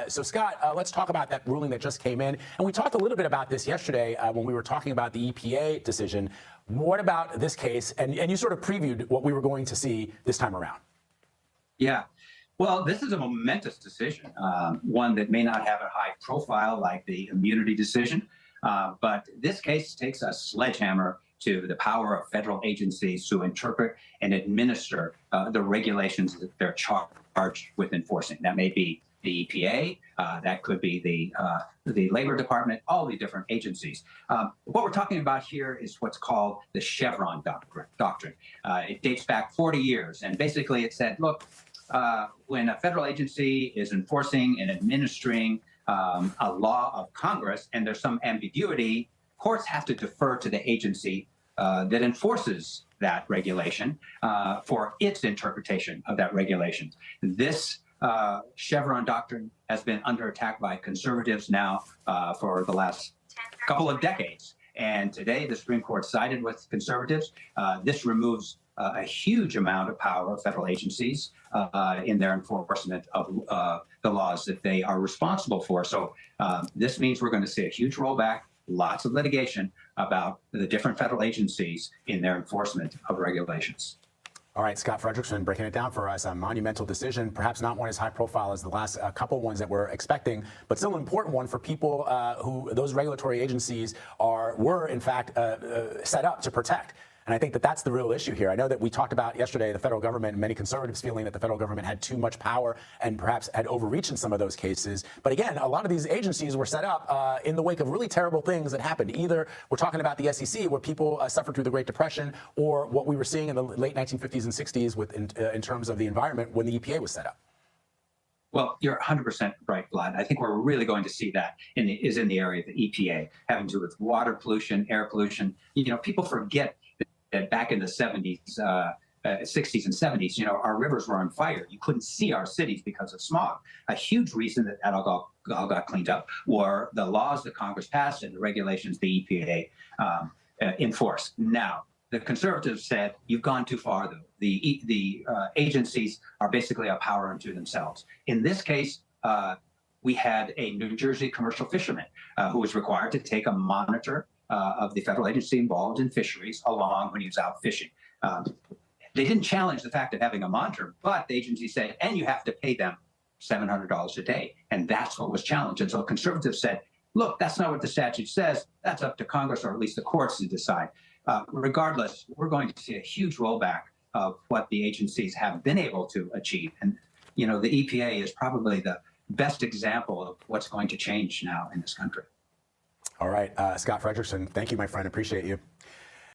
So, Scott, let's talk about that ruling that just came in. And we talked a little bit about this yesterday when we were talking about the EPA decision. What about this case? And you sort of previewed what we were going to see this time around. Yeah. Well, this is a momentous decision, one that may not have a high profile like the immunity decision. But this case takes a sledgehammer to the power of federal agencies to interpret and administer the regulations that they're charged with enforcing. That may be the EPA, that could be the Labor Department, all the different agencies. What we're talking about here is what's called the Chevron Doctrine. It dates back 40 years, and basically it said, look, when a federal agency is enforcing and administering a law of Congress and there's some ambiguity, courts have to defer to the agency that enforces that regulation for its interpretation of that regulation. This Chevron doctrine has been under attack by conservatives now for the last couple of decades. And today, the Supreme Court sided with conservatives. This removes a huge amount of power of federal agencies in their enforcement of the laws that they are responsible for. So this means we're going to see a huge rollback, lots of litigation about the different federal agencies in their enforcement of regulations. All right, Scott Frederickson breaking it down for us. A monumental decision, perhaps not one as high profile as the last couple ones that we're expecting, but still an important one for people who those regulatory agencies were in fact set up to protect. And I think that that's the real issue here. I know that we talked about yesterday the federal government and many conservatives feeling that the federal government had too much power and perhaps had overreached in some of those cases. But again, a lot of these agencies were set up in the wake of really terrible things that happened. Either we're talking about the SEC, where people suffered through the Great Depression, or what we were seeing in the late 1950s and 60s in terms of the environment when the EPA was set up. Well, you're 100% right, Vlad. I think we're really going to see that in the area of the EPA, having to do with water pollution, air pollution. You know, people forget that back in the 70s, 60s and 70s, our rivers were on fire. You couldn't see our cities because of smog. A huge reason that all got cleaned up were the laws that Congress passed and the regulations the EPA enforced. Now, the conservatives said, you've gone too far, though. The agencies are basically a power unto themselves. In this case, we had a New Jersey commercial fisherman who was required to take a monitor of the federal agency involved in fisheries along when he was out fishing. They didn't challenge the fact of having a monitor, but the agency said, and you have to pay them $700 a day. And that's what was challenged. And so conservatives said, look, that's not what the statute says. That's up to Congress, or at least the courts, to decide. Regardless, we're going to see a huge rollback of what the agencies have been able to achieve. And, the EPA is probably the best example of what's going to change now in this country. All right, Scott Frederickson, thank you, my friend. Appreciate you.